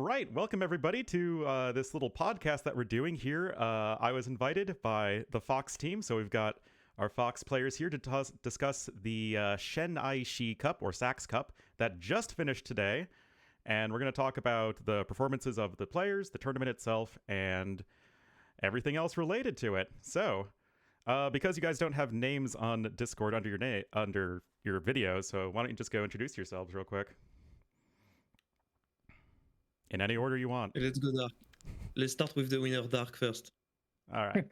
right, welcome everybody to this little podcast that we're doing here. I was invited by the Fox team, so we've got our Fox players here to discuss the ShenAiXie Cup, or ShenAiXie Cup, that just finished today. And we're going to talk about the performances of the players, the tournament itself, and everything else related to it. So, because you guys don't have names on Discord under your videos, so why don't you just go introduce yourselves real quick? In any order you want. Let's go dark. Let's start with the winner dark first. All right.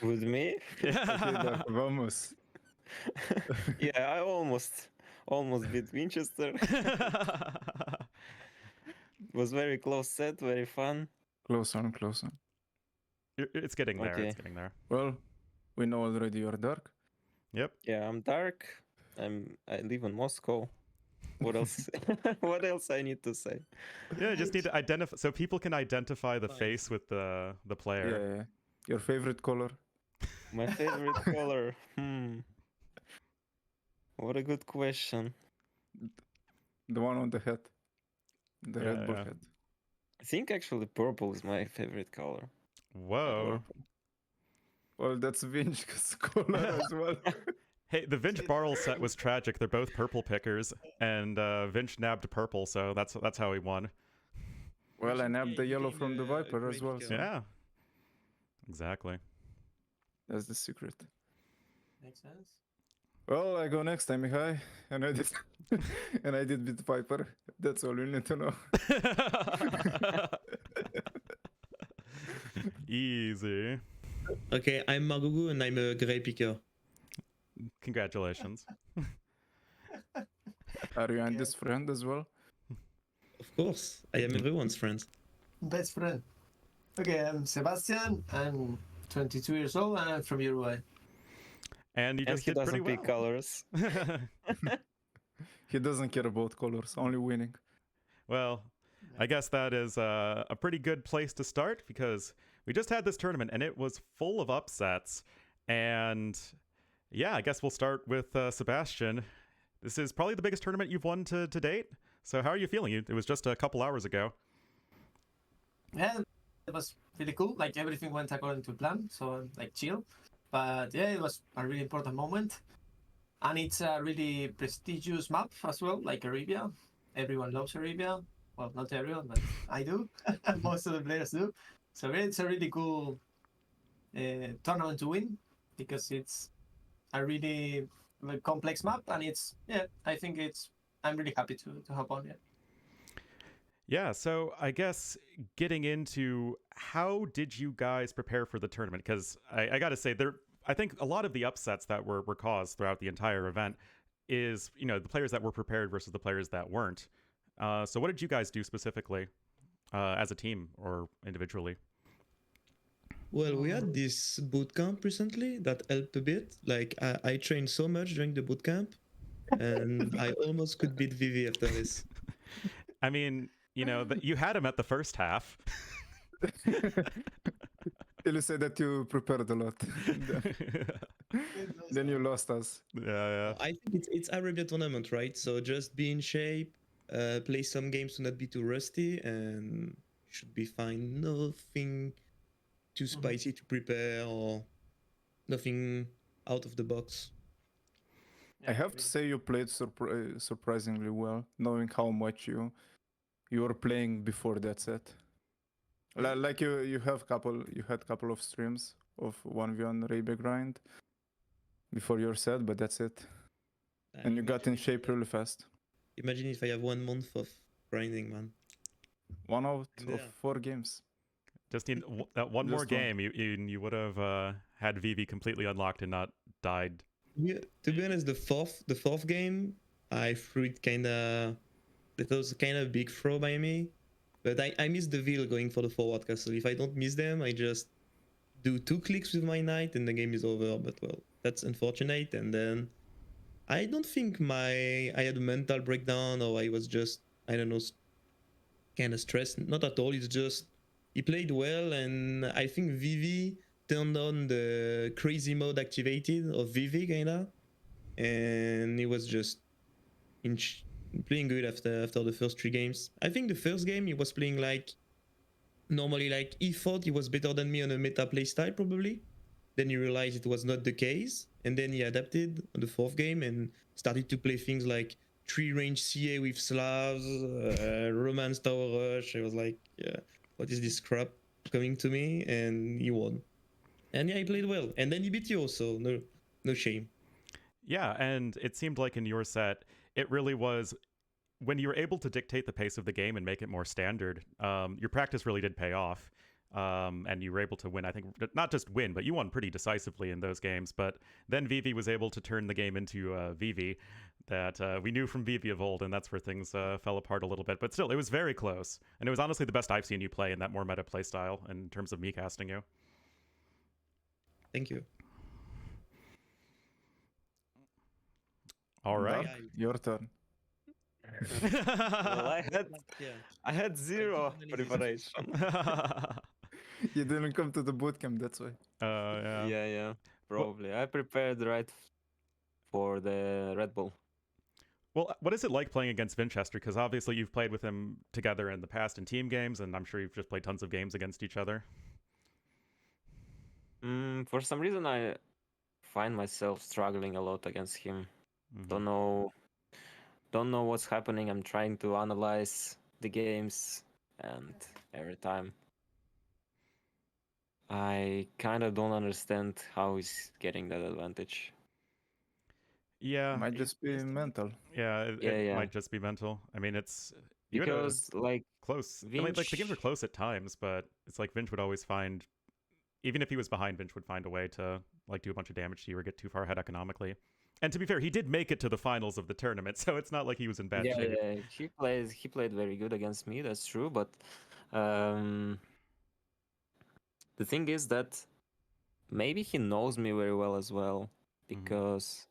With me? Yeah. Vamos. Yeah, I almost beat Winchester. It was very close set, very fun. Close on. It's getting there. Okay. It's getting there. Well, we know already you're dark. Yep. Yeah, I'm dark. I live in Moscow. What else? What else I need to say? Yeah, you just need to identify so people can identify the face with the player. Yeah. Your favorite color? My favorite color. What a good question. The one on the head. The Red Bull head. I think actually purple is my favorite color. Whoa. Well, that's Vinch's color as well. Hey, the Vinch Barrel set was tragic. They're both purple pickers, and Vinch nabbed purple, so that's how he won. Well, I nabbed the yellow from the Viper as well. So Yeah. Exactly. that's the secret. Makes sense. Well, I go next time, Mihai, and I did beat Viper. That's all you need to know. Easy. Okay, I'm Margou and I'm a grey picker. Congratulations. Are you Andy's friend as well? Of course, I am everyone's friend. Best friend. Okay, I'm Sebastian. I'm 22 years old and I'm from Uruguay. And you And just he did pretty doesn't well. pick colors. He doesn't care about colors, only winning. Well, I guess that is a pretty good place to start because we just had this tournament and it was full of upsets. And yeah, I guess we'll start with Sebastian. This is probably the biggest tournament you've won to date. So how are you feeling? It was just a couple hours ago. Yeah, it was really cool. Like everything went according to plan, so like chill. But yeah, it was a really important moment. And it's a really prestigious map as well, like Arabia. Everyone loves Arabia. Well, not everyone, but I do. Most of the players do. So it's a really cool tournament to win because it's a really complex map, and I'm really happy to hop on it. Yeah, so I guess getting into how did you guys prepare for the tournament? Because I got to say, I think a lot of the upsets that were caused throughout the entire event is, the players that were prepared versus the players that weren't. So what did you guys do specifically as a team or individually? Well, we had this bootcamp recently that helped a bit. Like, I trained so much during the bootcamp, and I almost could beat Vivi after this. I mean, you had him at the first half. You say that you prepared a lot. Then you lost us. Yeah. I think it's Arabia tournament, right? So just be in shape, play some games to not be too rusty, and should be fine. Nothing too spicy to prepare or nothing out of the box. I have to say you played surprisingly well, knowing how much you were playing before that set. Like you had couple of streams of 1v1 Ray grind before your set, but that's it. And you got in shape really fast. Imagine if I have 1 month of grinding, man. 1 out of 4 games. Just need that one more game. You would have had Vivi completely unlocked and not died. Yeah, to be honest, the fourth game, I threw it it was kind of big throw by me. But I missed the wheel going for the forward castle. If I don't miss them, I just do 2 clicks with my knight and the game is over. But well, that's unfortunate. And then I don't think I had a mental breakdown or I was just, I don't know, kind of stressed. Not at all. It's just, he played well, and I think Vivi turned on the crazy mode activated of Vivi, kinda. And he was just playing good after the first 3 games. I think the first game he was playing like normally, like he thought he was better than me on a meta playstyle probably. Then he realized it was not the case, and then he adapted on the 4th game and started to play things like 3 range CA with Slavs, Romance Tower Rush. I was like, yeah, what is this crap coming to me? And he won. And yeah, he played well. And then he beat you also. No shame. Yeah, and it seemed like in your set, it really was when you were able to dictate the pace of the game and make it more standard. Your practice really did pay off, and you were able to win. I think not just win, but you won pretty decisively in those games. But then Vivi was able to turn the game into Vivi that we knew from Vivi of old, and that's where things fell apart a little bit. But still, it was very close, and it was honestly the best I've seen you play in that more meta play style in terms of me casting you. Thank you. All right. Dark, your turn. Well, I had zero Analysis. preparation. You didn't come to the bootcamp, that's why. Yeah. Yeah, probably. I prepared right for the Red Bull. Well, what is it like playing against Vinchester? Because obviously you've played with him together in the past in team games, and I'm sure you've just played tons of games against each other. For some reason, I find myself struggling a lot against him. Mhm. Don't know what's happening. I'm trying to analyze the games, and every time I kind of don't understand how he's getting that advantage. Yeah, Might just be mental. yeah, it Yeah. might just be mental. I mean, you had a Because like close. I mean, like the games were Vinch- close at times, but it's like Vinch would always find, even if he was behind, Vinch would find a way to like do a bunch of damage to you or get too far ahead economically. And to be fair, he did make it to the finals of the tournament, so it's not like he was in bad shape. yeah, he played very good against me. That's true, but the thing is that maybe he knows me very well as well because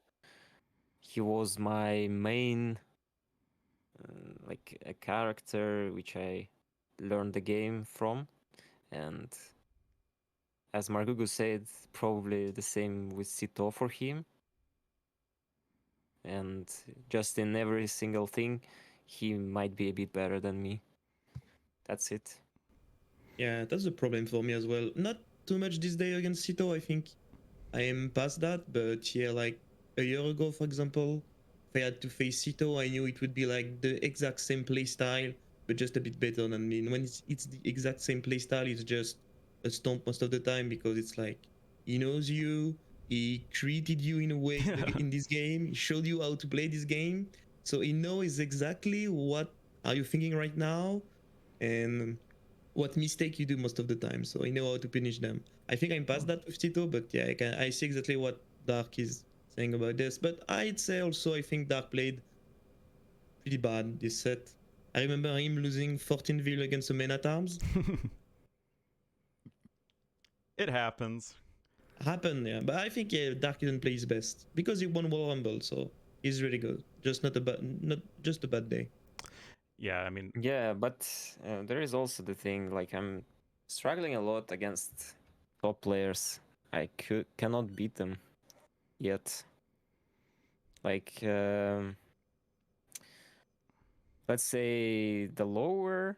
he was my main like a character which I learned the game from, and as Margou said, probably the same with Sito for him. And just in every single thing, he might be a bit better than me. That's it. Yeah, that's the problem for me as well. Not too much this day against Sito. I think I am past that. But yeah, like a year ago, for example, if I had to face Sito, I knew it would be like the exact same playstyle, but just a bit better than me. And when it's the exact same playstyle, it's just a stomp most of the time because it's like he knows you, he created you in a way in this game, he showed you how to play this game, so he knows exactly what are you thinking right now and what mistake you do most of the time. So I know how to punish them. I think I'm past that with Tito, but yeah, I see exactly what Dark is saying about this. But I'd say also I think Dark played pretty bad this set. I remember him losing 14 vil against the Men at Arms. It happens. Happened, yeah. But I think yeah, Dark didn't play his best because he won World Rumble, so he's really good. Just not just a bad day. Yeah, I mean, Yeah, but there is also the thing, like I'm struggling a lot against top players. I cannot beat them yet. Like, let's say the lower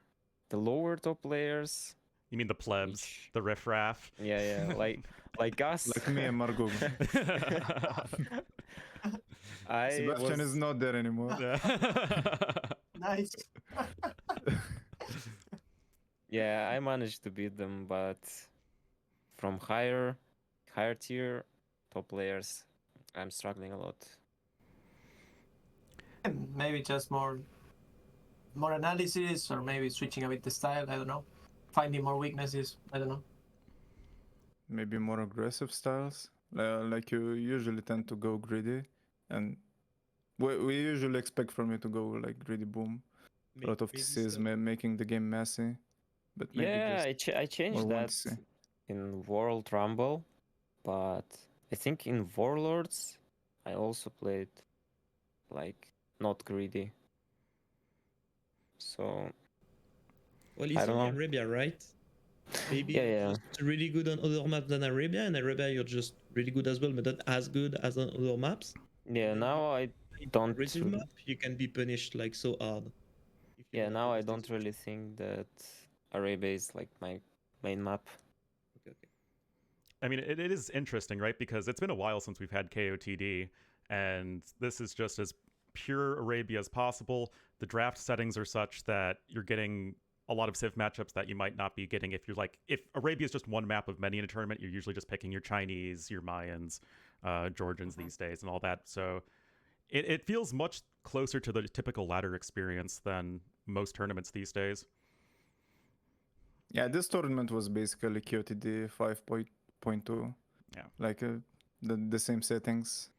top players. you mean the plebs, Which- the riffraff. Yeah, like us. Like me and Margou. Sebastian is not there anymore. Nice. Yeah, I managed to beat them, but from higher tier top players, I'm struggling a lot. Maybe just more analysis, or maybe switching a bit the style. I don't know. Finding more weaknesses. I don't know. Maybe more aggressive styles. Like you usually tend to go greedy, and we usually expect from you to go like greedy boom. A lot of TCs making the game messy. But maybe Yeah, just I changed more that 1TC. in World Rumble, but I think in Warlords I also played like not greedy. So Well, I it's don't only know. Arabia, right? Maybe Yeah, you're yeah. just really good on other maps than Arabia, and Arabia you're just really good as well, but not as good as on other maps. Yeah, then now I don't aggressive really- map, you can be punished like so hard. if you Yeah, do not now I have don't this- really think that Arabia is like my main map. Okay, okay. I mean, it is interesting, right? Because it's been a while since we've had KOTD, and this is just as pure Arabia as possible. The draft settings are such that you're getting a lot of Civ matchups that you might not be getting if you're like, if Arabia is just one map of many in a tournament, you're usually just picking your Chinese, your Mayans, Georgians these days, and all that. So it feels much closer to the typical ladder experience than most tournaments these days. Yeah, this tournament was basically QTD 5.2. Yeah. Like the same settings.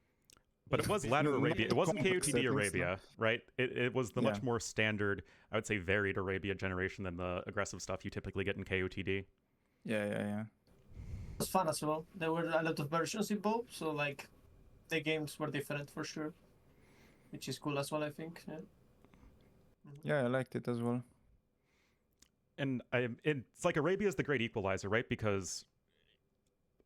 But it was ladder Not Arabia. It wasn't complex KOTD settings, no. Arabia, right? It was the much Yeah. more standard, I would say, varied Arabia generation than the aggressive stuff you typically get in KOTD. Yeah. It was fun as well. There were a lot of versions involved, so like the games were different for sure, which is cool as well, I think. Yeah. Yeah, I liked it as well. And it's like Arabia is the great equalizer, right? Because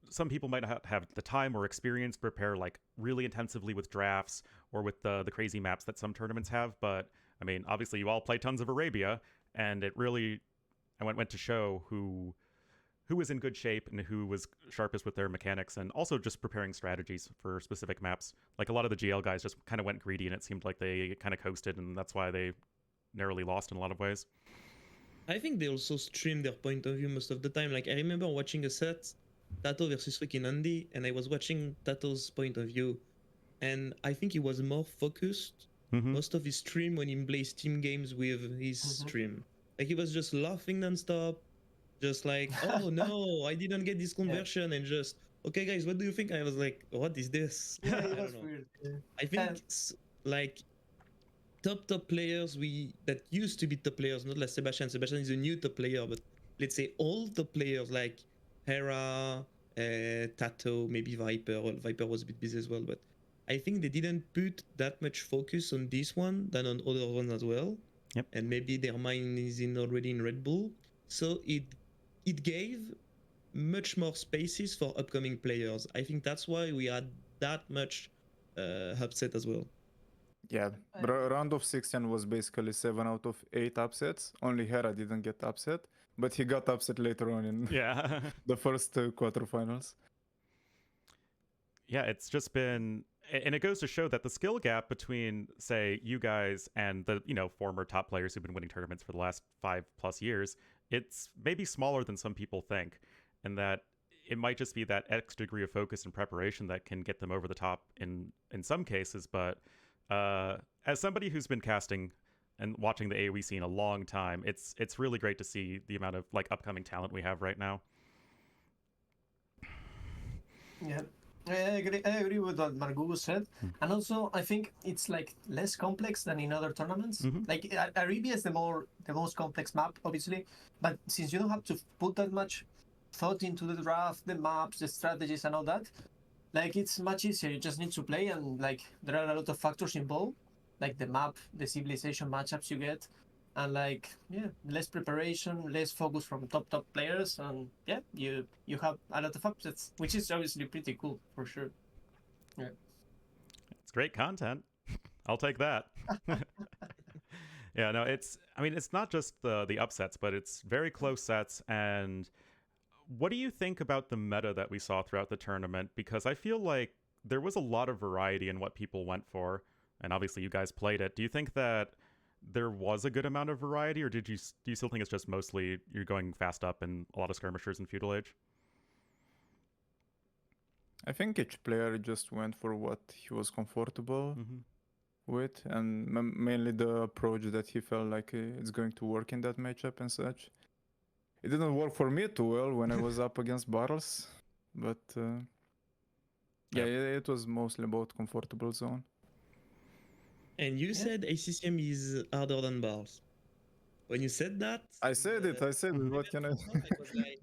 some people might not have the time or experience to prepare like really intensively with drafts or with the crazy maps that some tournaments have. But I mean, obviously, you all play tons of Arabia, and it really I went to show who was in good shape and who was sharpest with their mechanics, and also just preparing strategies for specific maps. Like a lot of the GL guys just kind of went greedy, and it seemed like they kind of coasted, and that's why they narrowly lost in a lot of ways. I think they also stream their point of view most of the time. Like I remember watching a set, Tato versus Ricky Nandi, and I was watching Tato's point of view, and I think he was more focused most of his stream when he plays team games with his stream. Like he was just laughing nonstop, just like, oh no, I didn't get this conversion, and just, okay guys, what do you think? I was like, what is this? Yeah, I it don't was know. weird. Yeah. I think like top players that used to be top players, not like Sebastian. Sebastian is a new top player, but let's say all top players like Hera, Tato, maybe Viper. Well, Viper was a bit busy as well, but I think they didn't put that much focus on this one than on other ones as well. Yep. And maybe their mind is already in Red Bull, so it gave much more spaces for upcoming players. I think that's why we had that much upset as well. Yeah, round of 16 was basically 7 out of 8 upsets. Only Hera didn't get upset, but he got upset later on in Yeah. the first quarterfinals. Yeah, it's just been, and it goes to show that the skill gap between, say, you guys and the, former top players who've been winning tournaments for the last 5+ years, it's maybe smaller than some people think, and that it might just be that extra degree of focus and preparation that can get them over the top in some cases. But as somebody who's been casting and watching the AoE scene a long time, it's really great to see the amount of like upcoming talent we have right now. Yeah, I agree with what Margou said, and also I think it's like less complex than in other tournaments. Like Arabia is the most complex map, obviously, but since you don't have to put that much thought into the draft, the maps, the strategies, and all that, like it's much easier. You just need to play, and like there are a lot of factors involved, like the map, the civilization matchups you get, and like less preparation, less focus from top players, and you have a lot of upsets, which is obviously pretty cool for sure. Yeah, It's great content. I'll take that. Yeah, no, it's not just the upsets, but it's very close sets. And what do you think about the meta that we saw throughout the tournament? Because I feel like there was a lot of variety in what people went for, and obviously you guys played it. Do you think that there was a good amount of variety, or do you still think it's just mostly you're going fast up and a lot of skirmishers in Feudal Age? I think each player just went for what he was comfortable with, and mainly the approach that he felt like it's going to work in that matchup and such. It didn't work for me too well when I was up against Bartles, but it was mostly about comfortable zone. And you said ACCM is harder than Bars. When you said that, I said it. What can I? I was like,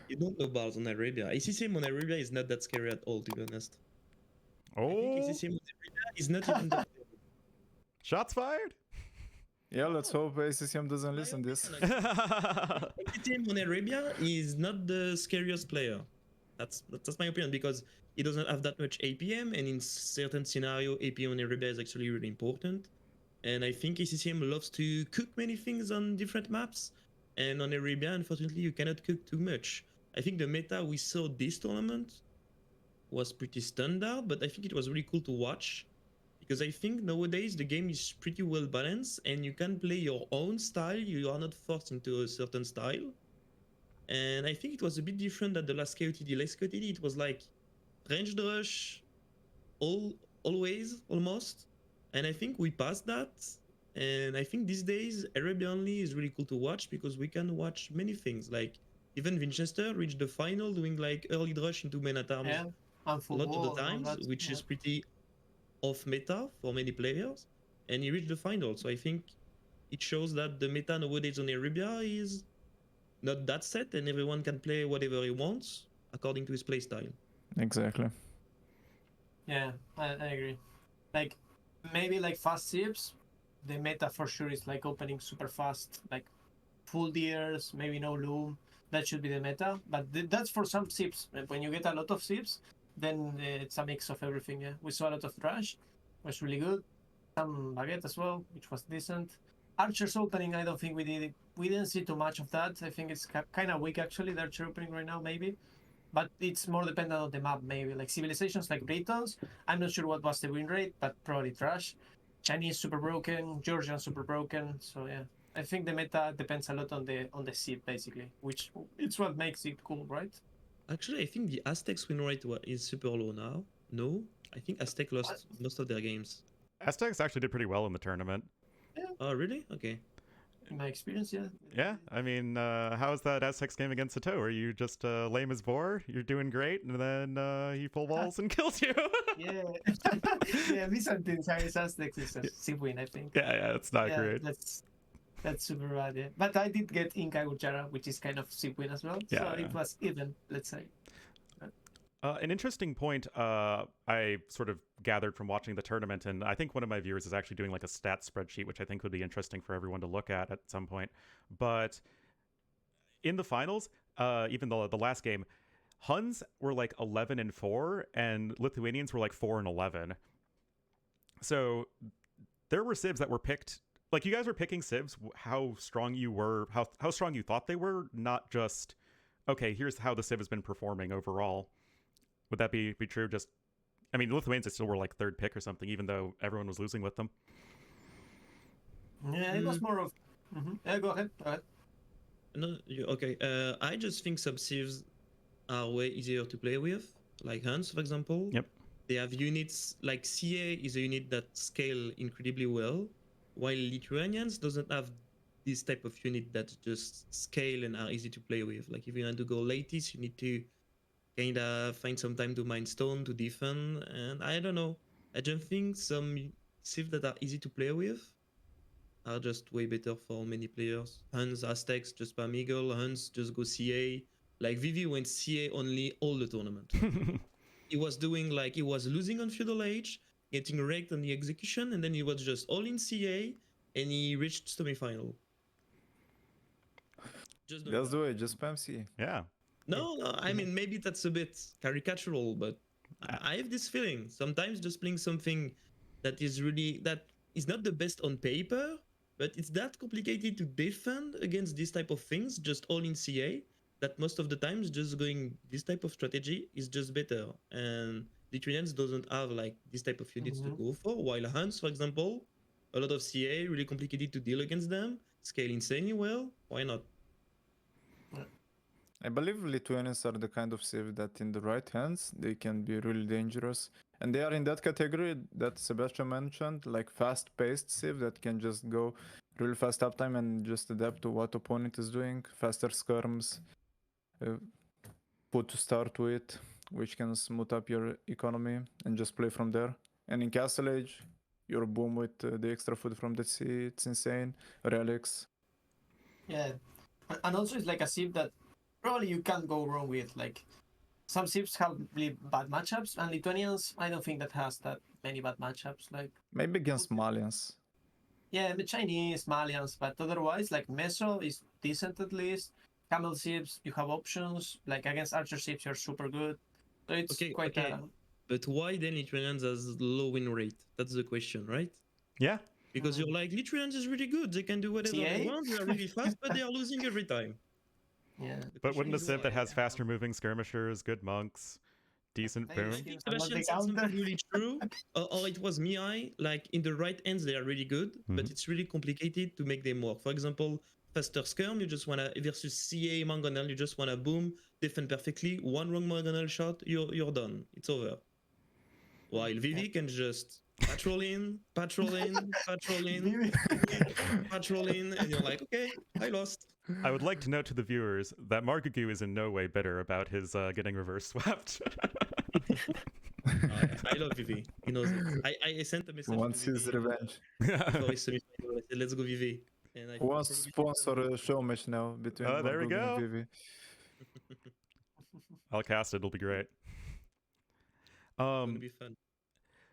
you don't know Bars on Arabia. ACCM on Arabia is not that scary at all, to be honest. I think Oh, ACCM on Arabia is not even that scary. shots fired. Yeah, let's hope ACCM doesn't listen to this. ACCM on Arabia is not the scariest player. That's my opinion, because it doesn't have that much APM, and in certain scenario, APM on Erebia is actually really important. And I think ACCM loves to cook many things on different maps, and on Erebia, unfortunately, you cannot cook too much. I think the meta we saw this tournament was pretty standard, but I think it was really cool to watch, because I think nowadays the game is pretty well balanced, and you can play your own style. You are not forced into a certain style. And I think it was a bit different than the last KOTD. Last KOTD, it was like ranged rush always, almost. And I think we passed that. And I think these days, Arabia only is really cool to watch, because we can watch many things. Like, even Winchester reached the final doing like early rush into main at arms Yeah, and a lot of football the and all times, that. which Yeah. is pretty off meta for many players. And he reached the final. So I think it shows that the meta nowadays on Arabia is not that set, and everyone can play whatever he wants according to his playstyle. Exactly. Yeah, I agree. Like, maybe like fast sips, the meta for sure is like opening super fast, like full deers, maybe no loom. That should be the meta. But that's for some sips. When you get a lot of sips, then it's a mix of everything. Yeah, we saw a lot of trash, was really good. Some baguette as well, which was decent. Archer's opening, I don't think we did. We didn't see too much of that. I think it's kind of weak actually. The Archer opening right now, maybe. But it's more dependent on the map, maybe. Like civilizations like Britons, I'm not sure what was the win rate, but probably trash. Chinese super broken, Georgian super broken. So yeah, I think the meta depends a lot on the seed basically, which it's what makes it cool, right? Actually, I think the Aztecs win rate is super low now. No, I think Aztec lost most of their games. Aztecs actually did pretty well in the tournament. Oh, really? Okay. In my experience, yeah. Yeah, I mean, how's that Aztecs game against Sato? Are you just lame as Vor? You're doing great, and then he full walls and kills you. Yeah, yeah. Byzantine Chinese Aztecs is a sick win, I think. Yeah, it's not great. That's super bad, yeah. But I did get Inca Guchara, which is kind of sick win as well. Yeah, So yeah. it was even, let's say. An interesting point I sort of gathered from watching the tournament, and I think one of my viewers is actually doing like a stats spreadsheet, which I think would be interesting for everyone to look at some point. But in the finals, even the last game, Huns were like 11-4, and Lithuanians were like 4-11. So there were civs that were picked. Like, you guys were picking civs, how strong you were, how strong you thought they were, not just, okay, here's how the civ has been performing overall. Would that be true? Just, I mean, Lithuanians still were like third pick or something, even though everyone was losing with them. Yeah, it was more of. Yeah, go ahead. No, okay. I just think some civs are way easier to play with, like Huns, for example. Yep. They have units like CA is a unit that scale incredibly well, while Lithuanians doesn't have this type of unit that just scale and are easy to play with. Like, if you want to go latest, you need to kind of find some time to mine stone to defend, and I don't know. I just think some civs that are easy to play with are just way better for many players. Huns, Aztecs, just spam Eagle. Huns, just go CA. Like, Vivi went CA only all the tournament. He was doing like, he was losing on Feudal Age, getting wrecked on the execution, and then he was just all in CA, and he reached semi-final. Just That's the way, just spam C. Yeah. No, I mean, maybe that's a bit caricatural, but I have this feeling sometimes just playing something that is not the best on paper, but it's that complicated to defend against this type of things, just all in CA, that most of the times just going this type of strategy is just better. And Lithuanians doesn't have like this type of units to go for, while Huns, for example, a lot of CA, really complicated to deal against them, scale insanely well, why not? I believe Lithuanians are the kind of civ that in the right hands, they can be really dangerous. And they are in that category that Sebastian mentioned, like fast-paced civ that can just go really fast uptime and just adapt to what opponent is doing, faster skirms, put to start with, which can smooth up your economy and just play from there. And in Castle Age, your boom with the extra food from the sea, it's insane. Relics. Yeah, and also it's like a civ that probably you can't go wrong with. Like, some civs have really bad matchups, and Lithuanians, I don't think that has that many bad matchups. Like, Maybe against Malians. yeah, the Chinese, Malians, but otherwise, like, Meso is decent at least. Camel civs, you have options. Like, against Archer civs, you're super good. So it's Okay, quite okay. But why then Lithuanians has low win rate? That's the question, right? Yeah. Because you're like, Lithuanians is really good. They can do whatever they CA? want. They are really fast, but they are losing every time. Yeah. The But wouldn't question a is civ that why? has faster moving skirmishers, good monks, decent Maybe boom? I think skills are not Sebastian the said something counter. really true, or it was Mihai. Like in the right hands, they are really good, but Mhm. it's really complicated to make them work. For example, faster skirm, you just wanna versus CA mangonel, you just wanna boom, defend perfectly. One wrong mangonel shot, you're done. It's over. While Vivi can just patrol in, patrol in, patrol in, Vivi. patrol in, and you're like, okay, I lost. I would like to note to the viewers that Margou is in no way bitter about his getting reverse swept. I love Vivi. He knows it. I sent a message Wants to his Vivi revenge. before his semi-final. I said, let's go Vivi. And I Who think wants to probably sponsor a show match now between Oh, there we Margou go. and Vivi? I'll cast it. It'll be great. it's gonna be fun.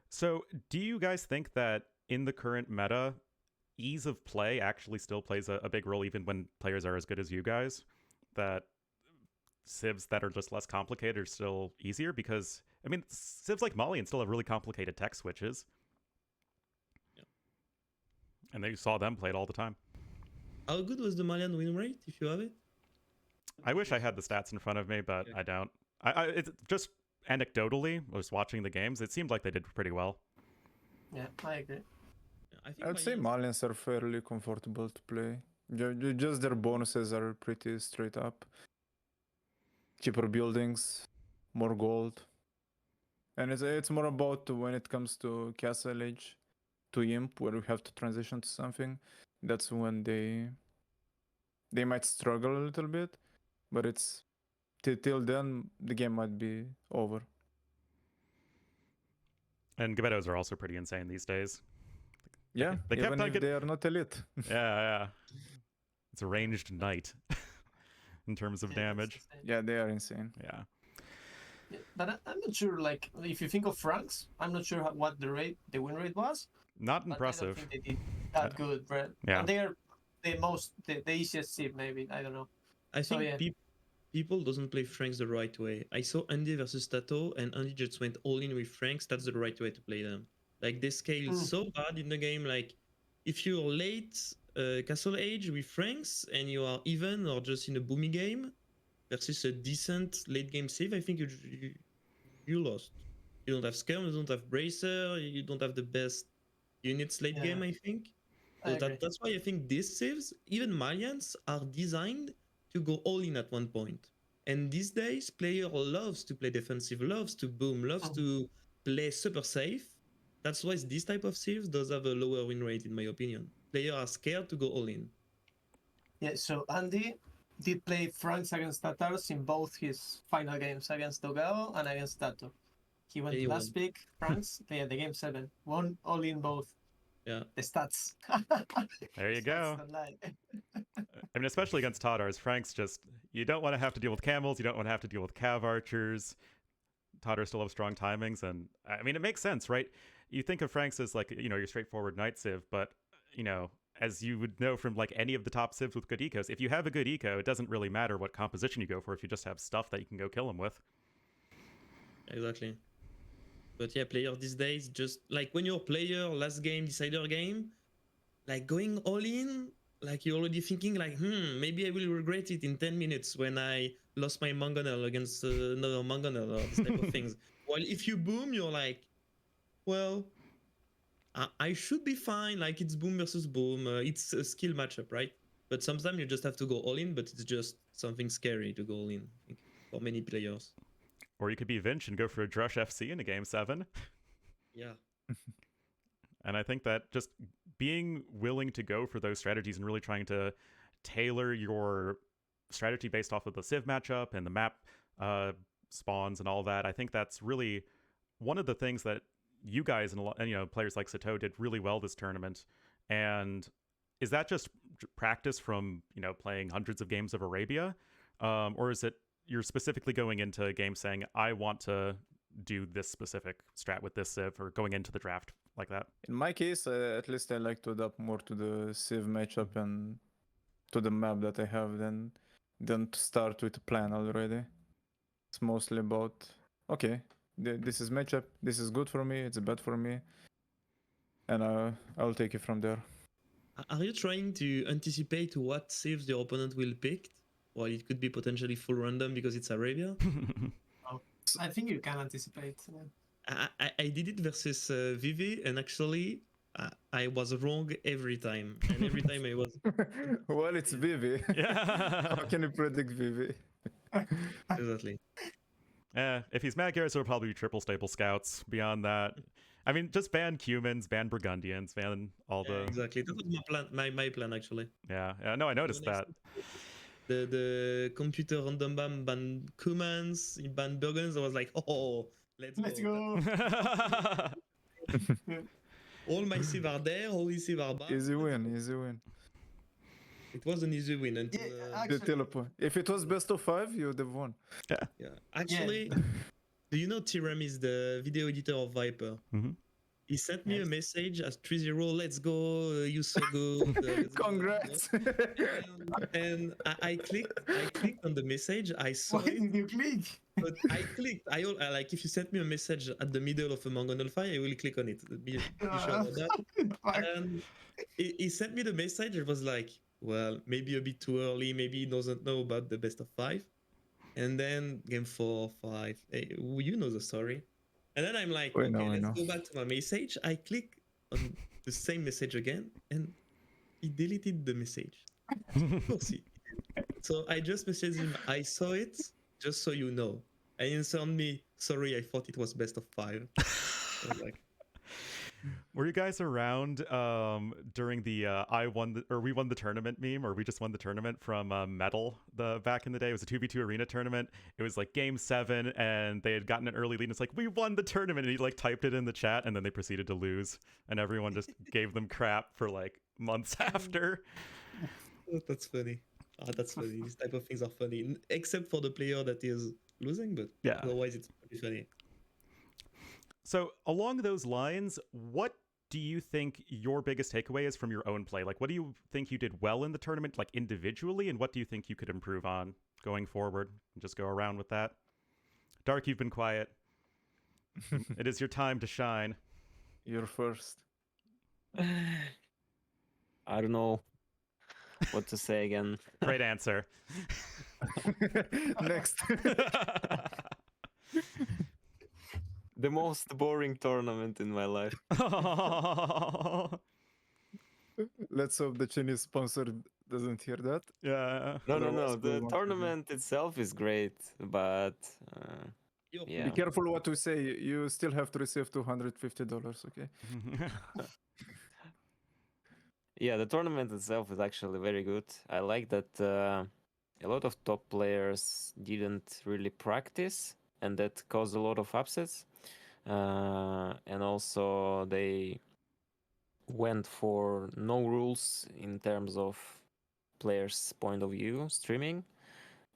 So, do you guys think that in the current meta, ease of play actually still plays a big role, even when players are as good as you guys? That civs that are just less complicated are still easier? Because, I mean, civs like Malian still have really complicated tech switches. Yeah. And you saw them play it all the time. How good was the Malian win rate, if you have it? I wish I had the stats in front of me, but Okay. I don't. It's just anecdotally, just watching the games, it seemed like they did pretty well. Yeah, I agree. Yeah, I think I'd say Malians- Malians are fairly comfortable to play. Just their bonuses are pretty straight up. Cheaper buildings, more gold. And it's more about when it comes to Castle Age, to Imp, where we have to transition to something. That's when they might struggle a little bit, but it's till then the game might be over. And Gebettos are also pretty insane these days. Yeah, they kept even on if getting. they are not elite. Yeah. It's a ranged knight in terms of Yeah, that's damage. insane. Yeah, they are insane. Yeah. Yeah, but I'm not sure. Like, if you think of Franks, I'm not sure what the win rate was. Not But I impressive. don't think they did that good, right? Yeah. And they are the easiest seed, maybe. I don't know. I So, think yeah. people doesn't play Franks the right way. I saw Andy versus Tato, and Andy just went all in with Franks. That's the right way to play them. Like they scale so bad in the game. Like if you're late Castle Age with Franks and you are even or just in a boomy game versus a decent late game save, I think you lost. You don't have Skirm, you don't have Bracer, you don't have the best units late game. I think. I So agree. that's why I think these saves, even Malians, are designed to go all in at one point. And these days, player loves to play defensive, loves to boom, loves to play super safe. That's why this type of saves does have a lower win rate, in my opinion. Players are scared to go all in. Yeah, so Andy did play Franks against Tatars in both his final games against Dogao and against Tato. He went He last pick, Franks, the game 7. Won all in both. Yeah. The stats. There you Stats go. don't lie. I mean, especially against Tatars, Frank's just, you don't want to have to deal with camels, you don't want to have to deal with cav archers. Tatars still have strong timings, and I mean, it makes sense, right? You think of Frank's as like, your straightforward knight civ, but, as you would know from like any of the top civs with good ecos, if you have a good eco, it doesn't really matter what composition you go for if you just have stuff that you can go kill them with. Exactly. But yeah, players these days, just like when you're a player, last game, decider game, like going all in, like you're already thinking like, maybe I will regret it in 10 minutes when I lost my mangonel against another mangonel or this type of things. While if you boom, you're like, well, I should be fine. Like it's boom versus boom. It's a skill matchup, right? But sometimes you just have to go all in, but it's just something scary to go all in, I think, for many players. Or you could be Vinch and go for a Drush FC in a game 7. Yeah. And I think that just being willing to go for those strategies and really trying to tailor your strategy based off of the civ matchup and the map spawns and all that, I think that's really one of the things that you guys and players like Sato did really well this tournament. And is that just practice from playing hundreds of games of Arabia, or is it you're specifically going into a game saying I want to do this specific strat with this civ, or going into the draft like that? In my case, at least I like to adapt more to the civ matchup and to the map that I have than to start with a plan already. It's mostly about okay, this is matchup. This is good for me. It's bad for me, and I'll take it from there. Are you trying to anticipate what saves your opponent will pick? Or it could be potentially full random because it's Arabia? I think you can anticipate. I did it versus Vivi, and actually I was wrong every time. And every time I was Well, it's Vivi. Yeah. How can you predict Vivi? exactly. If he's Mad Garrus, it'll probably be triple staple scouts. Beyond that, I mean, just ban Cumans, ban Burgundians, ban all Yeah, the. exactly. That was my plan. My plan actually. Yeah, no, I noticed When I that. the computer random ban Kumans, ban Burgunds. I was like, oh, let's go. All my civ are there. All his civ are back. Easy win, easy win. It was an easy win until. The teleport. If it was best of 5, you would have won. Yeah, actually, do you know Tiram is the video editor of Viper? Mhm. He sent me a Yes. message at 3-0. Let's go, you so good. Let's go." Congrats. And I clicked on the message. I saw Why it, did you click? but I clicked. I like if you sent me a message at the middle of a Mangonel fight, I will click on it. Be sure about that. Fuck. And he sent me the message. It was like, well, maybe a bit too early. Maybe he doesn't know about the best of 5. And then game 4, 5. Hey, you know the story. And then I'm like, We okay, know, we let's know. go back to my message. I click on the same message again, and he deleted the message. Of course he did. So I just messaged him. I saw it, just so you know. And he answered me, sorry, I thought it was best of 5. I was like, Were you guys around during the we won the tournament meme, or we just won the tournament from Metal back in the day? It was a 2v2 arena tournament. It was like game 7, and they had gotten an early lead. And it's like, we won the tournament, and he like typed it in the chat, and then they proceeded to lose, and everyone just gave them crap for like months after. oh, that's funny. That's funny. These type of things are funny, except for the player that is losing, but Yeah. otherwise it's pretty funny. So along those lines, what do you think your biggest takeaway is from your own play? Like, what do you think you did well in the tournament, like individually, and what do you think you could improve on going forward? Just go around with that. Dark, you've been quiet. It is your time to shine. You're first. I don't know what to say again. Great answer. Next. The most boring tournament in my life. Let's hope the Chinese sponsor doesn't hear that. Yeah. No. Otherwise, we The won't tournament itself is great, but yeah. Be careful what we say. You still have to receive $250, okay? Yeah, the tournament itself is actually very good. I like that a lot of top players didn't really practice, and that caused a lot of upsets. And also they went for no rules in terms of players' point of view streaming,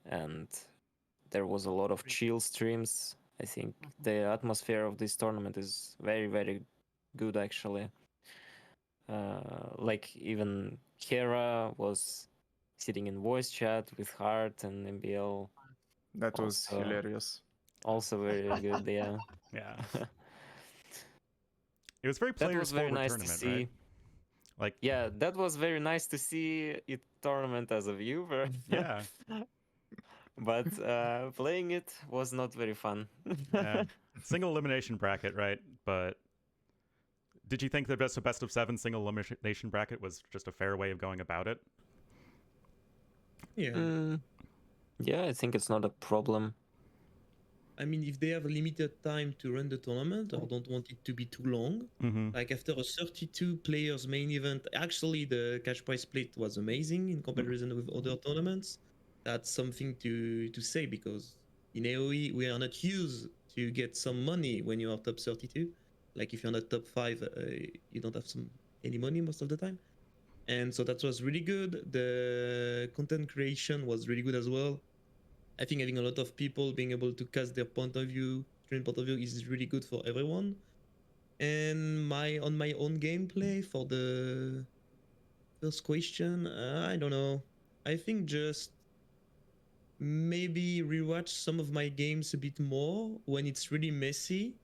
and there was a lot of chill streams. I think the atmosphere of this tournament is very, very good actually. Like even Hera was sitting in voice chat with Hart and MBL. That was Also- hilarious. Also very good, yeah. Yeah. It was very That players was very forward nice to tournament, see. right? Like, Yeah, that was very nice to see it tournament as a viewer. yeah. But playing it was not very fun. Yeah. Single elimination bracket, right? But did you think the best of 7 single elimination bracket was just a fair way of going about it? Yeah. Yeah, I think it's not a problem. I mean, if they have a limited time to run the tournament or don't want it to be too long, Mm-hmm. like after a 32 players main event, actually the cash prize split was amazing in comparison with other tournaments. That's something to say because in AoE we are not used to get some money when you are top 32. Like if you're not top 5, you don't have any money most of the time. And so that was really good. The content creation was really good as well. I think having a lot of people being able to cast their point of view, stream point of view, is really good for everyone. And on my own gameplay for the first question, I don't know. I think just maybe rewatch some of my games a bit more when it's really messy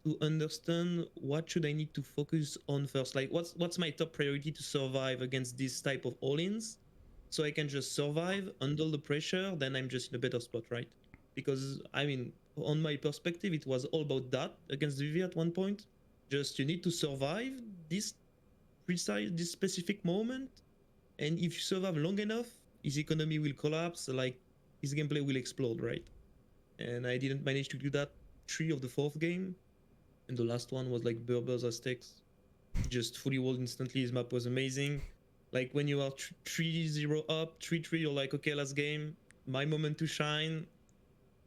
to understand what should I need to focus on first. Like what's my top priority to survive against this type of all-ins, so I can just survive under the pressure. Then I'm just in a better spot, right? Because I mean, on my perspective, it was all about that against Vivi at one point. Just you need to survive this precise, this specific moment, and if you survive long enough, his economy will collapse, like his gameplay will explode, right? And I didn't manage to do that 3 of the 4th game, and the last one was like Berbers Aztecs. Just fully walled instantly. His map was amazing. Like when you are 3-0 up, 3-3, you're like, okay, last game, my moment to shine.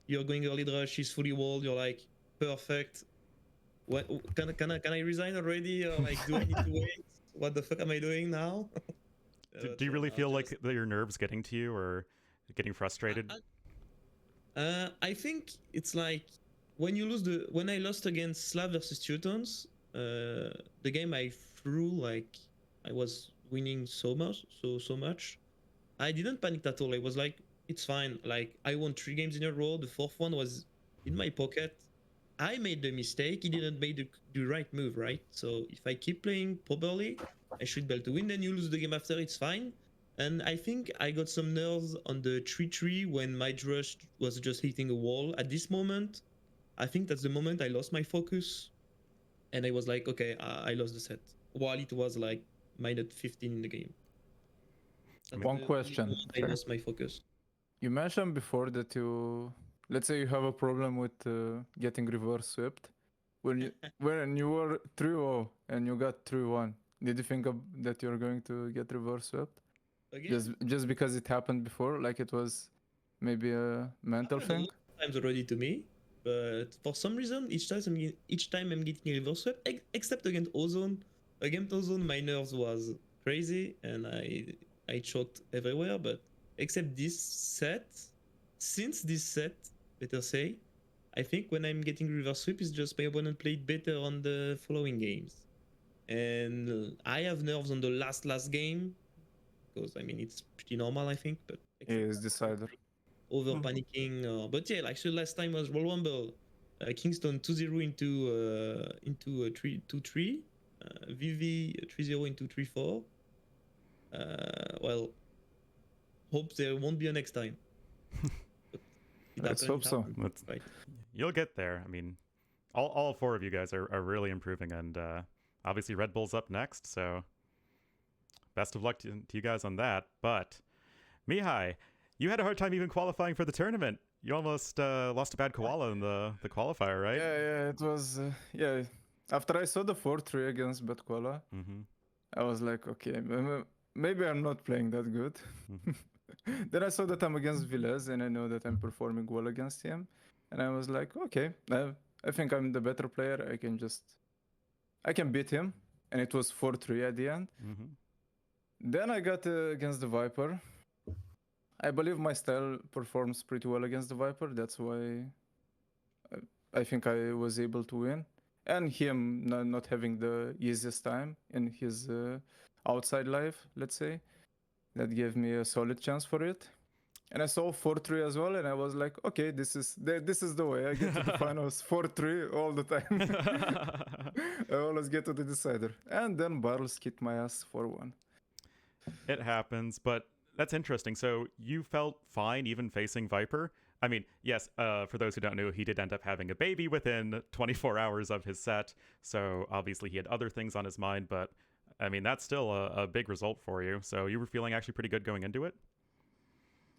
You're going early rush, he's fully walled. You're like, perfect. What can I resign already? Or like, do I need to wait? What the fuck am I doing now? Do you really feel like your nerves getting to you or getting frustrated? I think it's like when I lost against Slav versus Teutons, the game I threw, like I was winning so much. I didn't panic at all. I was like, it's fine. Like I won 3 games in a row. The 4th one was in my pocket. I made the mistake. He didn't make the right move, right? So if I keep playing properly, I should be able to win. Then you lose the game after, it's fine. And I think I got some nerves on the 3-3 when my rush was just hitting a wall. At this moment, I think that's the moment I lost my focus. And I was like, okay, I lost the set. While it was like minus 15 in the game. One question. I lost my focus. You mentioned before that let's say you have a problem with getting reverse swept. When you were 3-0 and you got 3-1, did you think that you're going to get reverse swept? Again? Just because it happened before, like it was maybe a mental thing? Times already to me, but for some reason, each time I'm getting a reverse swept, except against Ozone. Against Ozone, my nerves was crazy and I choked everywhere. But except this set, since this set, better say, I think when I'm getting reverse sweep, it's just my opponent played better on the following games, and I have nerves on the last game. Because I mean it's pretty normal, I think. But Yeah, it's decider. over panicking. But yeah, like so last time was Royal Rumble, Kingston 2-0 into 3-2-3, VV 3-0 into 3-4. Well, hope there won't be a next time. Let's hope so. Right. You'll get there. I mean, all 4 of you guys are really improving, and obviously Red Bull's up next, so best of luck to you guys on that. But Mihai, you had a hard time even qualifying for the tournament. You almost lost a bad koala in the qualifier, right? Yeah, it was after I saw the 4-3 against Bad Koala, I was like, okay, maybe I'm not playing that good. Then I saw that I'm against Vilez and I know that I'm performing well against him, and I was like, okay, I think I'm the better player. I can beat him, and it was 4-3 at the end. Then I got against the Viper. I believe my style performs pretty well against the Viper. That's why I think I was able to win. And him not having the easiest time in his outside life, let's say, that gave me a solid chance for it. And I saw 4-3 as well, and I was like, okay, this is the way. I get to the finals 4-3 all the time. I always get to the decider. And then Bartles kicked my ass 4-1. It happens, but that's interesting. So you felt fine even facing Viper? I mean, yes, for those who don't know, he did end up having a baby within 24 hours of his set, so obviously he had other things on his mind, but I mean, that's still a big result for you. So you were feeling actually pretty good going into it?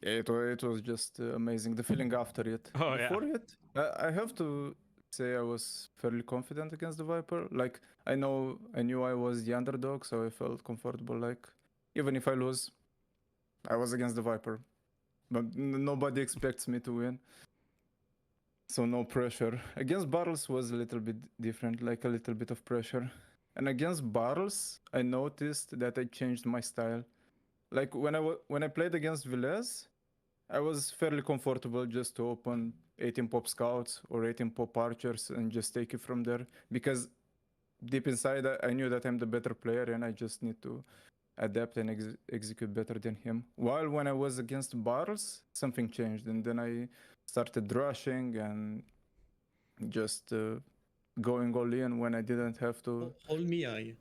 Yeah, it was just amazing. The feeling after it. Oh, Before it, I have to say I was fairly confident against the Viper. Like, I knew I was the underdog, so I felt comfortable. Like, even if I lose, I was against the Viper. But nobody expects me to win. So no pressure. Against Bartles was a little bit different, like a little bit of pressure. And against Bartles, I noticed that I changed my style. Like when I played against Vilez, I was fairly comfortable just to open 18 pop scouts or 18 pop archers and just take it from there, because deep inside I knew that I'm the better player and I just need to adapt and execute better than him. While when I was against Bartles, something changed, and then I started rushing and just going all in when I didn't have to. Whole Mihai.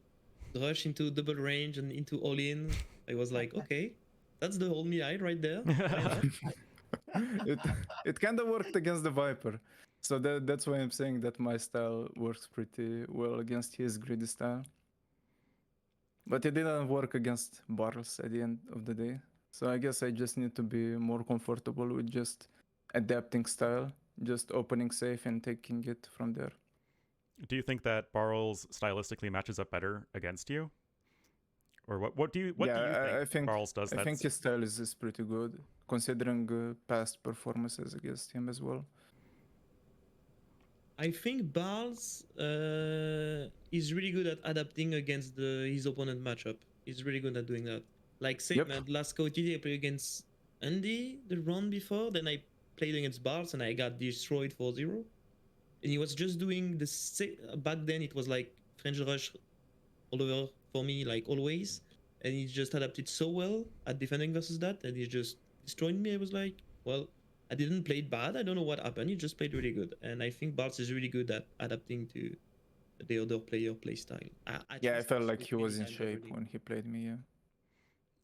Rush into double range and into all in. I was like, okay, that's the whole Mihai right there. Why not? it kind of worked against the Viper. So that's why I'm saying that my style works pretty well against his greedy style. But it didn't work against Bartles at the end of the day. So I guess I just need to be more comfortable with just adapting style, just opening safe and taking it from there. Do you think that Barles stylistically matches up better against you? Or what do you I think Barles does? I think his style is pretty good, considering past performances against him as well. I think Barles is really good at adapting against his opponent matchup. He's really good at doing that. Like same Yep. at last COTD I played against Andy the round before, then I played against Barles and I got destroyed 4-0. And he was just doing the back then it was like French Rush all over for me, like always. And he just adapted so well at defending versus that, and he just destroyed me. I was like, well, I didn't play it bad. I don't know what happened. He just played really good. And I think Bartz is really good at adapting to the other player play style. I felt like he was in shape when he played me, yeah.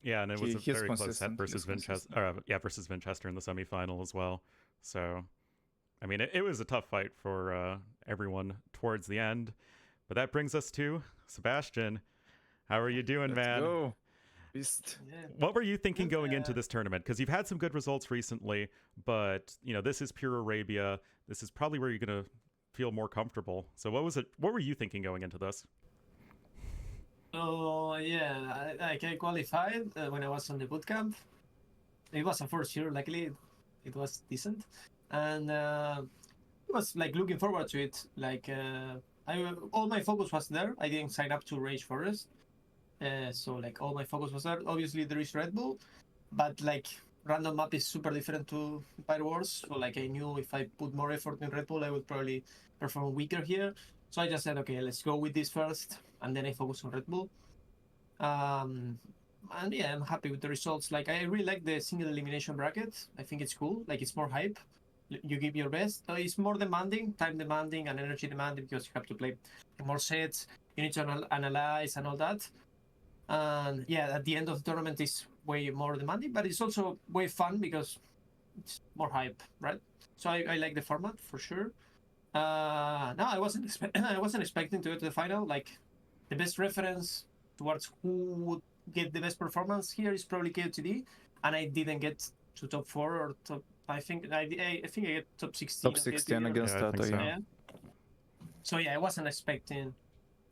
Yeah, and it was a He's very close set consistent, versus he's Vinchester. Versus Vinchester in the semifinal as well. So, I mean, it was a tough fight for everyone towards the end. But that brings us to Sebastian. How are you doing, Let's man? go. Beast. Yeah. What were you thinking going into this tournament? Because you've had some good results recently, but this is pure Arabia. This is probably where you're gonna feel more comfortable. So what were you thinking going into this? So yeah, I qualified when I was on the bootcamp. It was a first year, luckily it was decent, and it was like looking forward to it. Like all my focus was there. I didn't sign up to Rage Forest, so like all my focus was there. Obviously there is Red Bull, but like random map is super different to Pyro Wars. So like I knew if I put more effort in Red Bull, I would probably perform weaker here. So I just said, okay, let's go with this first, and then I focus on Red Bull. And yeah, I'm happy with the results. Like I really like the single elimination bracket. I think it's cool. Like it's more hype. You give your best. It's more demanding, time demanding, and energy demanding because you have to play more sets. You need to analyze and all that. And yeah, at the end of the tournament is way more demanding, but it's also way fun because it's more hype, right? So I like the format for sure. No, I wasn't expecting to go to the final. Like the best reference towards who would get the best performance here is probably KOTD, and I didn't get to top 4 or top. I think I get top 16. Top 16 against Yeah, I think Tata, so. yeah. Yeah. So yeah, I wasn't expecting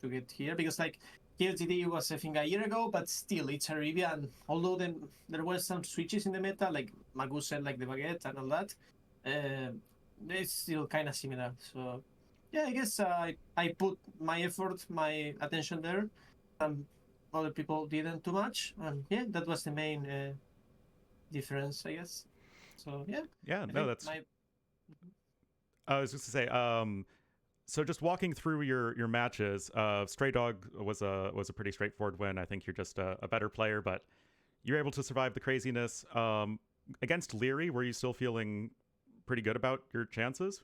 to get here because like KOTD was I think a year ago, but still it's Arabia, and although there were some switches in the meta, like Margou said, like the baguette and all that, it's still kind of similar. So yeah, I guess I put my effort, my attention there, and other people didn't too much, and yeah, that was the main difference, I guess. So yeah. Yeah, I no, think that's. I was just to say, so just walking through your matches, Stray Dog was a pretty straightforward win. I think you're just a better player, but you're able to survive the craziness. Against Leary, were you still feeling pretty good about your chances?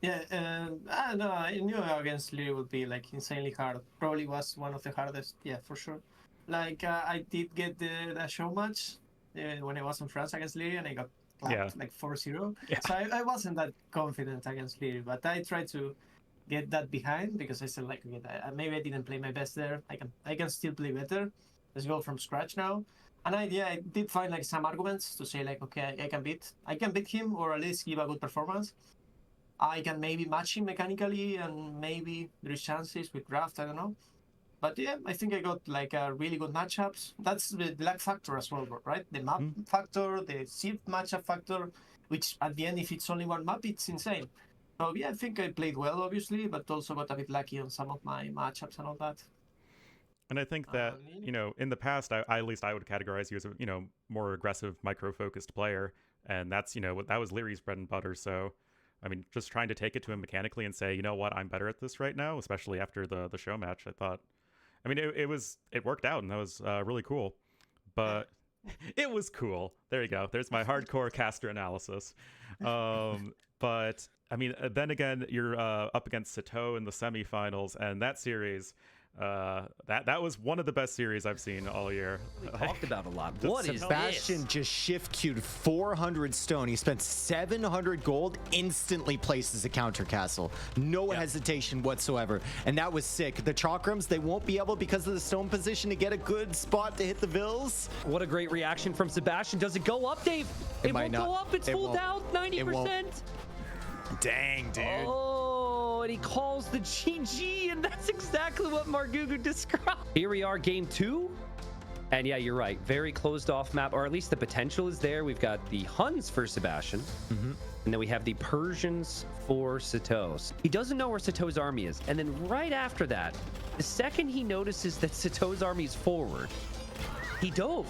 Yeah, no, I knew against Leary would be like insanely hard. Probably was one of the hardest. Yeah, for sure. Like I did get the show match when I was in France against Leary, and I got clapped like 4-0. Yeah. So I wasn't that confident against Leary, but I tried to get that behind because I said like, okay, maybe I didn't play my best there. I can still play better. Let's go from scratch now. And I did find like some arguments to say like, okay, I can beat him, or at least give a good performance. I can maybe match him mechanically, and maybe there is chances with draft. I don't know, but yeah, I think I got like a really good matchups. That's the luck factor as well, right? The map factor, the seed matchup factor, which at the end, if it's only one map, it's insane. So yeah, I think I played well, obviously, but also got a bit lucky on some of my matchups and all that. And I think that, in the past, at least I would categorize you as a, more aggressive, micro-focused player. And that's, that was Leary's bread and butter. So, I mean, just trying to take it to him mechanically and say, you know what, I'm better at this right now, especially after the show match, I thought. I mean, it worked out, and that was really cool. But it was cool. There you go. There's my hardcore caster analysis. But I mean, then again, you're up against Sito in the semifinals, and that series, that was one of the best series I've seen all year. We talked about a lot. Just What is Sebastian this? just shift queued 400 stone. He spent 700 gold, instantly places a counter castle. No hesitation whatsoever. And that was sick. The Chakrams, they won't be able, because of the stone position, to get a good spot to hit the Vills. What a great reaction from Sebastian. Does it go up, Dave? It might won't not. go up. It's It full won't. down, It won't. 90%. Dang, dude. Oh, and he calls the GG, and that's exactly what Margou described. Here we are, game 2. And yeah, you're right. Very closed off map, or at least the potential is there. We've got the Huns for Sebastian, and then we have the Persians for Sito. He doesn't know where Sito's army is. And then right after that, the second he notices that Sito's army is forward, he dove.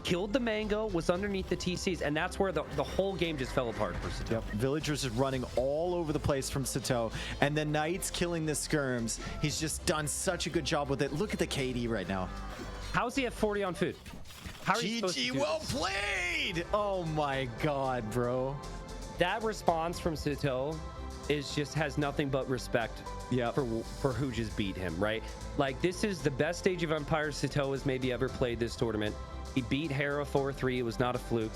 Killed the mango, was underneath the TCs, and that's where the whole game just fell apart for Sito. Yep, villagers are running all over the place from Sito, and the Knights killing the skirms. He's just done such a good job with it. Look at the KD right now. How's he at 40 on food? How are you supposed to GG, do well this? played! Oh my god, bro. That response from Sito has nothing but respect for who just beat him, right? Like, this is the best stage of Empire Sito has maybe ever played this tournament. He beat Hera 4-3. It was not a fluke.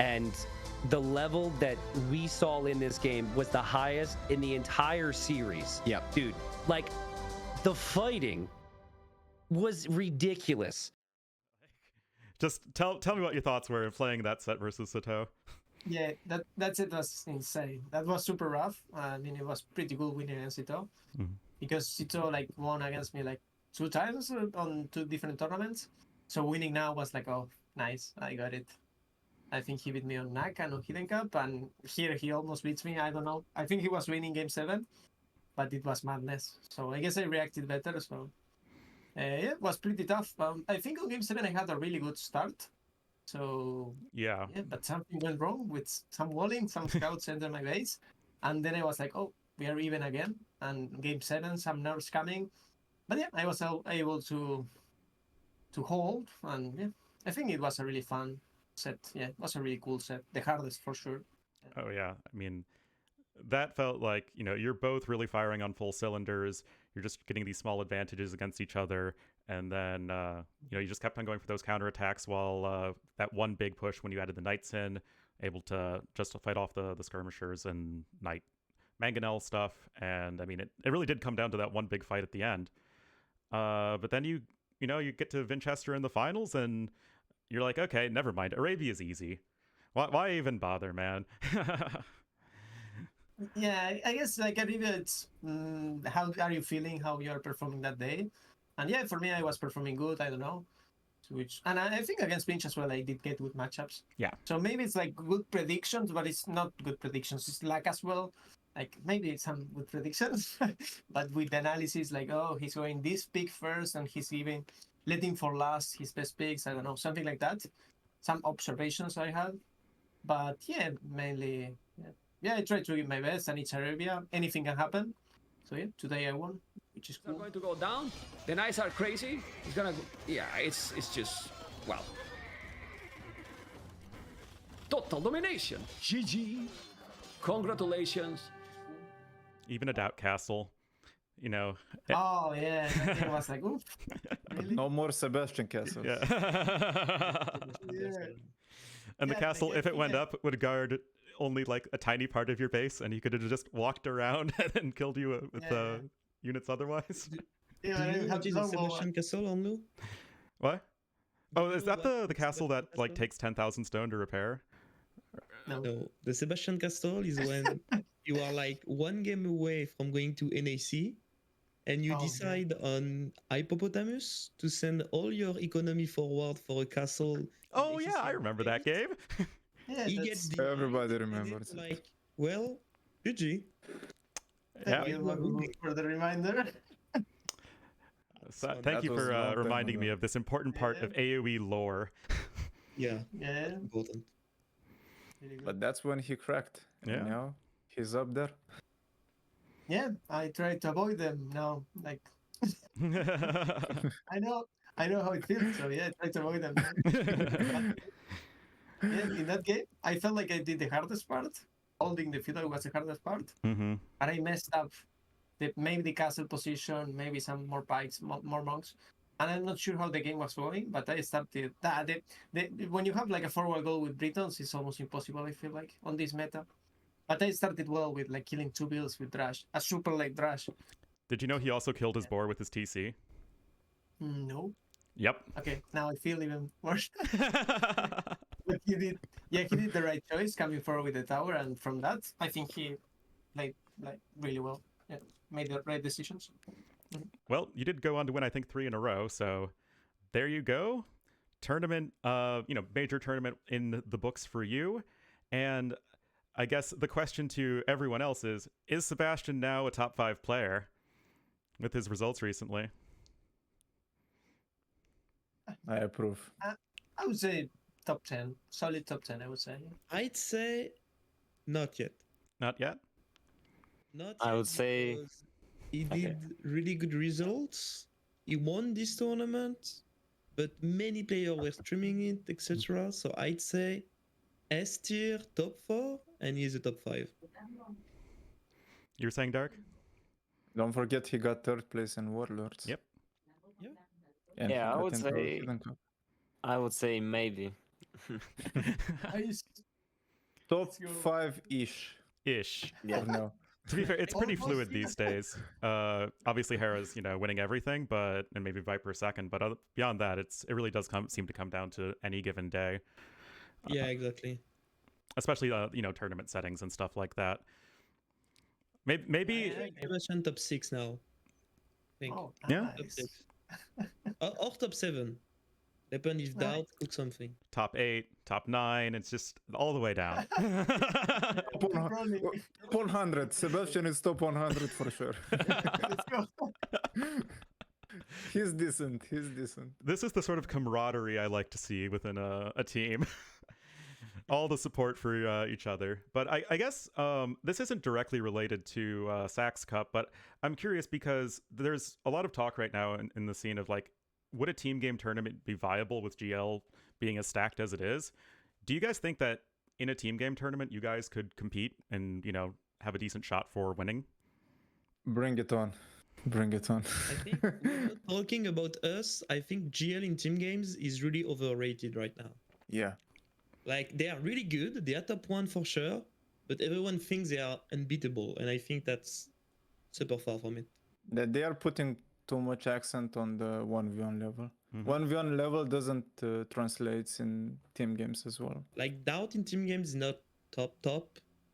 And the level that we saw in this game was the highest in the entire series. Yep. Dude, like, the fighting was ridiculous. Just tell me what your thoughts were in playing that set versus Sito. Yeah, that's it. Was insane. That was super rough. I mean, it was pretty good winning against Sito, because Sito like won against me like 2 times on 2 different tournaments. So winning now was like, oh, nice, I got it. I think he beat me on NAC and on Hidden Cup, and here he almost beats me. I don't know. I think he was winning game 7, but it was madness. So I guess I reacted better. So yeah, it was pretty tough. I think on game 7 I had a really good start. So Yeah. but something went wrong with some walling, some scouts entered my base, and then I was like, oh, we are even again. And game 7, some nerfs coming, but yeah, I was able to hold, and yeah, I think it was a really fun set. Yeah, it was a really cool set. The hardest for sure. Oh yeah. I mean, that felt like, you're both really firing on full cylinders. You're just getting these small advantages against each other, and then you just kept on going for those counterattacks while that one big push when you added the Knights in, able to just fight off the skirmishers and Knight Mangonel stuff. And I mean, it really did come down to that one big fight at the end. But then you get to Vinchester in the finals, and you're like, okay, never mind. Arabia's easy. Why even bother, man? Yeah, I guess like Arabia, it's how are you feeling? How you are performing that day? And yeah, for me, I was performing good. I don't know, and I think against Vinch as well, I did get good matchups. Yeah. So maybe it's like good predictions, but it's not good predictions. It's luck as well. Like maybe it's some good predictions, but with analysis, like, oh, he's going this pick first, and he's even letting for last his best picks. I don't know, something like that. Some observations I had, but yeah, mainly, yeah, I try to give my best, and it's Arabia. Anything can happen. So yeah, today I won, which is It's not cool. going to go down. The Knights are crazy. It's gonna go, yeah, it's just, well, total domination. GG. Congratulations. Even a Doubt Castle, Oh yeah, that thing was like, oof, really? No more Sebastian castles. Yeah. Yeah. And the Yeah, castle, like, I if it think went I- up, would guard only like a tiny part of your base, and he could have just walked around and then killed you with Yeah. units otherwise. Yeah, Do I you know have what is a no more- Sebastian Castle, Ornlu? What? Oh, is that What the is castle that Sebastian like Castle? takes 10,000 stone to repair? No, the Sebastian Castle is when you are like 1 game away from going to NAC, and you Oh, yeah. decide on Hippopotamus to send all your economy forward for a castle. in Oh yeah, I ACC remember that base. game. Yeah, He that's- gets the Everybody and remembers it's it. like, well, GG. Yeah. Thank you, You are Margou, winning. for the reminder. So, That thank you was for a long time reminding me ago. of this important part of AoE lore. Yeah, Yeah, important. really good. But that's when he cracked. Yeah. He's up there. Yeah, I try to avoid them now. Like I know how it feels. So yeah, try to avoid them. Yeah, in that game, I felt like I did the hardest part. Holding the fiddle was the hardest part, Mm-hmm. but I messed up maybe the castle position, maybe some more pikes, more monks. And I'm not sure how the game was going, but I started that. When you have like a forward goal with Britons, it's almost impossible, I feel like, on this meta. But I started well with like killing 2 bills with Drash, a super late Drash. Did you know he also killed his boar with his TC? No. Yep. Okay, now I feel even worse. But he did the right choice coming forward with the tower, and from that, I think he played like really well. Yeah, made the right decisions. Well, you did go on to win, I think, 3 in a row. So there you go. Tournament, major tournament in the books for you. And I guess the question to everyone else is Sebastian now a top 5 player with his results recently? I approve. I would say top 10, solid top 10. I would say. I'd say not yet. Not yet? Not I yet would say- because he did really good results. He won this tournament, but many players were streaming it, etc. So I'd say S tier, top 4, and he's a top 5. You were saying, Dark? Don't forget he got 3rd place in Warlords. Yep. And he Yeah, I got would into say- Hidden Cup. I would say maybe. Top Let's go. 5-ish Ish. for now. To be fair, it's pretty Almost, fluid yeah. these days. Obviously, Hera's winning everything, and maybe Viper second. But beyond that, it really does seem to come down to any given day. Yeah, exactly. Especially tournament settings and stuff like that. Maybe Sebastian top 6 now. I think. Oh, Yeah. Top nice. 6. Or top 7. Depend if Nice. doubt, cook something. top 8, top 9. It's just all the way down. Top 100. Sebastian is top 100 for sure. Let's go. He's decent. This is the sort of camaraderie I like to see within a team. All the support for each other. But I guess this isn't directly related to ShenAiXie Cup, but I'm curious because there's a lot of talk right now in the scene of like, would a team game tournament be viable with GL being as stacked as it is? Do you guys think that in a team game tournament, you guys could compete and, have a decent shot for winning? Bring it on. I think without talking about us, I think GL in team games is really overrated right now. Yeah. Like, they are really good, they are top 1 for sure, but everyone thinks they are unbeatable, and I think that's super far from it. They are putting too much accent on the 1v1 level. Mhm. 1v1 level doesn't translate in team games as well. Like, doubt in team games is not top.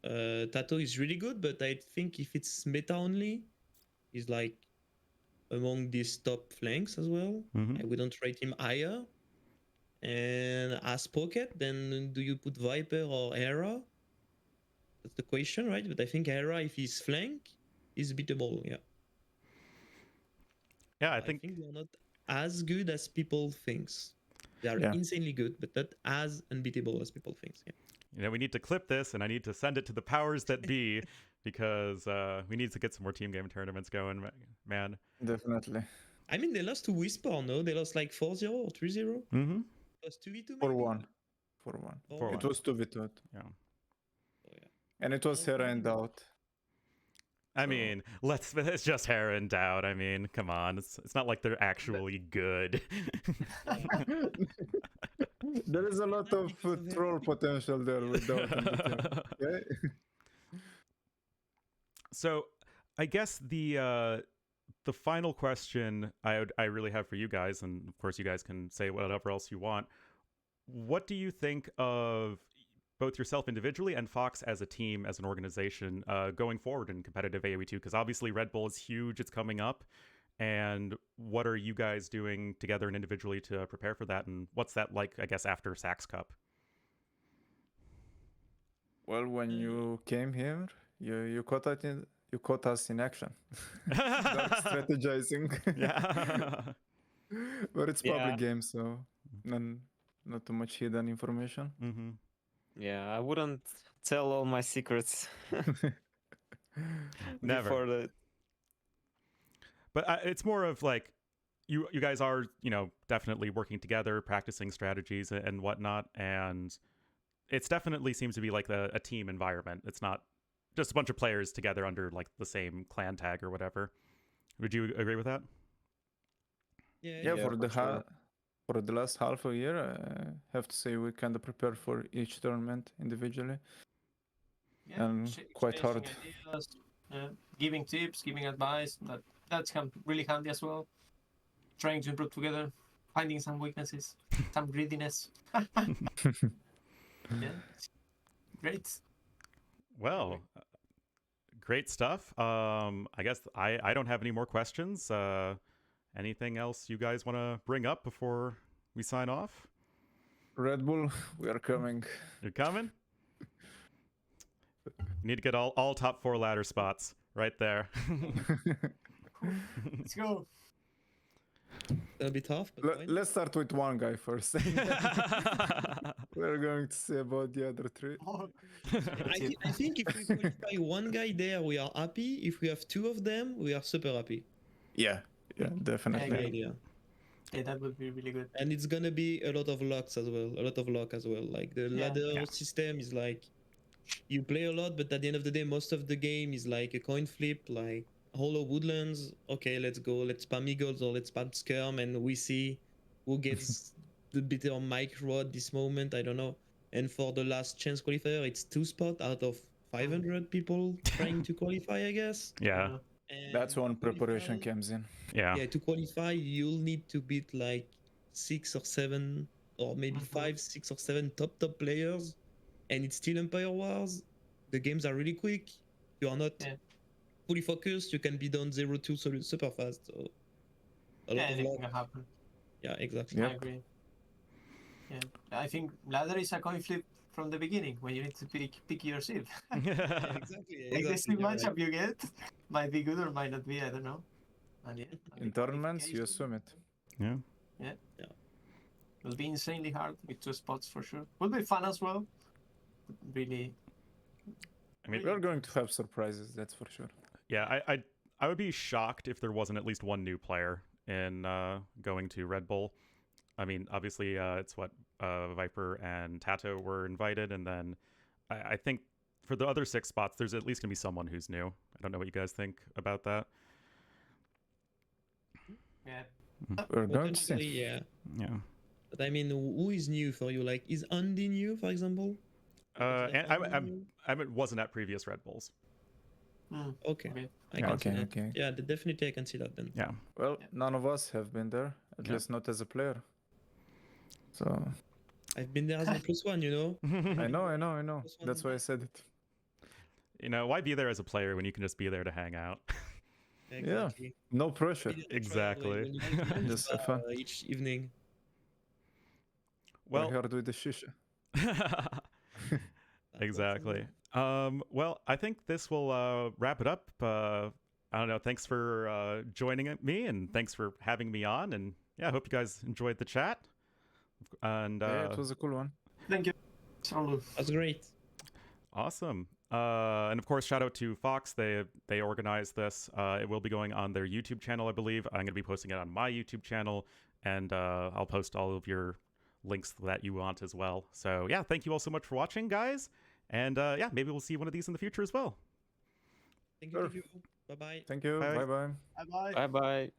Tato is really good, but I think if it's meta only, he's like among these top flanks as well. Mhm. I wouldn't rate him higher. And as Pocket, then do you put Viper or Hera? That's the question, right? But I think Hera, if he's flank, is beatable, yeah. Yeah, I I think think they're not as good as people thinks. They are Yeah. insanely good, but not as unbeatable as people think. Yeah. we need to clip this, and I need to send it to the powers that be because we need to get some more team game tournaments going, man. Definitely. I mean, they lost to Whisper, no? They lost like 4-0 or 3-0? Mm-hmm. Lost 2v2 maybe? 4-1. 4-1. It was 2v2. Yeah. Oh, yeah. And it was Hera in doubt. I mean, it's just Hera in doubt. I mean, come on. It's not like they're actually good. There is a lot of troll potential there with doubt in the team. Okay? So, I guess the final question I really have for you guys, and of course you guys can say whatever else you want. What do you think of both yourself individually and Fox as a team, as an organization, going forward in competitive AoE2? Because obviously Red Bull is huge, it's coming up. And what are you guys doing together and individually to prepare for that? And what's that like, I guess, after ShenAiXie Cup? Well, when you came here, you caught us in action. Dark strategizing. Yeah. But it's Yeah. public game, so not too much hidden information. Mm-hmm. Yeah, I wouldn't tell all my secrets Never. before the. But it's more of like you guys are, you know, definitely working together, practicing strategies and whatnot, and it's definitely seems to be like a team environment. It's not just a bunch of players together under like the same clan tag or whatever. Would you agree with that? Yeah, for the last half a year, I have to say we kind of prepare for each tournament individually. And quite hard. Ideas, giving tips, giving advice. That's really handy as well. Trying to improve together, finding some weaknesses, some greediness. Yeah, great. Well, great stuff. I guess I don't have any more questions. Anything else you guys want to bring up before we sign off? Red Bull, we are coming. You're coming? Need to get all top 4 ladder spots right there. Let's go. That'll be tough. But Let's start with one guy first. We're going to see about the other 3. I think if we qualify one guy there, we are happy. If we have 2 of them, we are super happy. Yeah, definitely. Good idea. Yeah, that would be really good. And it's gonna be a lot of luck as well. Like the ladder system is like you play a lot, but at the end of the day, most of the game is like a coin flip, like hollow woodlands. Okay, let's go. Let's spam eagles or let's spam skirm, and we see who gets the better mic rod this moment. I don't know. And for the last chance qualifier, it's 2 spots out of 500 people trying to qualify, I guess. Yeah. And That's when to preparation qualify- comes in. Yeah. Yeah, to qualify, you'll need to beat like 6 or 7 or maybe 5, 6 or 7 top players, and it's still Empire Wars. The games are really quick. You are not fully focused. You can be done 0-2 super fast. So a lot of anything luck. can happen. Yeah, exactly. I agree. Yeah, I think ladder is a coin flip from the beginning when you need to pick your seed. Yeah, exactly. Like the seed you're matchup you get might be good or might not be. I don't know. And In tournaments, you assume it. Yeah. It'll be insanely hard with 2 spots for sure. Will be fun as well. Really. I mean, We're going to have surprises, that's for sure. yeah, I would be shocked if there wasn't at least one new player in going to Red Bull. I mean, obviously, it's what Viper and Tato were invited, and then I think for the other 6 spots, there's at least gonna be someone who's new. I don't know what you guys think about that. Yeah. We're going to Potentially, see. yeah. Yeah. But I mean, who is new for you? Like, is Andy new, for example? And I wasn't at previous Red Bulls. Okay. Okay. I can see that. Okay. Yeah, definitely I can see that then. Yeah. Well, none of us have been there, at least not as a player. So I've been there as a +1, you know? I know. That's why I said it. You know, why be there as a player when you can just be there to hang out? Exactly. No pressure. Exactly. When you need to Just have fun. each evening. Well, We're here with the shisha. exactly. Well, I think this will wrap it up. I don't know. Thanks for joining me, and thanks for having me on. And yeah, I hope you guys enjoyed the chat. And Yeah, it was a cool one. Thank you. That's great. awesome. And of course, shout out to Fox. They organized this. It will be going on their YouTube channel, I believe. I'm going to be posting it on my YouTube channel, and I'll post all of your links that you want as well. So yeah, thank you all so much for watching, guys. And yeah, maybe we'll see one of these in the future as well. Thank you. Bye-bye. Thank you. Bye. Bye-bye. Bye bye. Bye bye.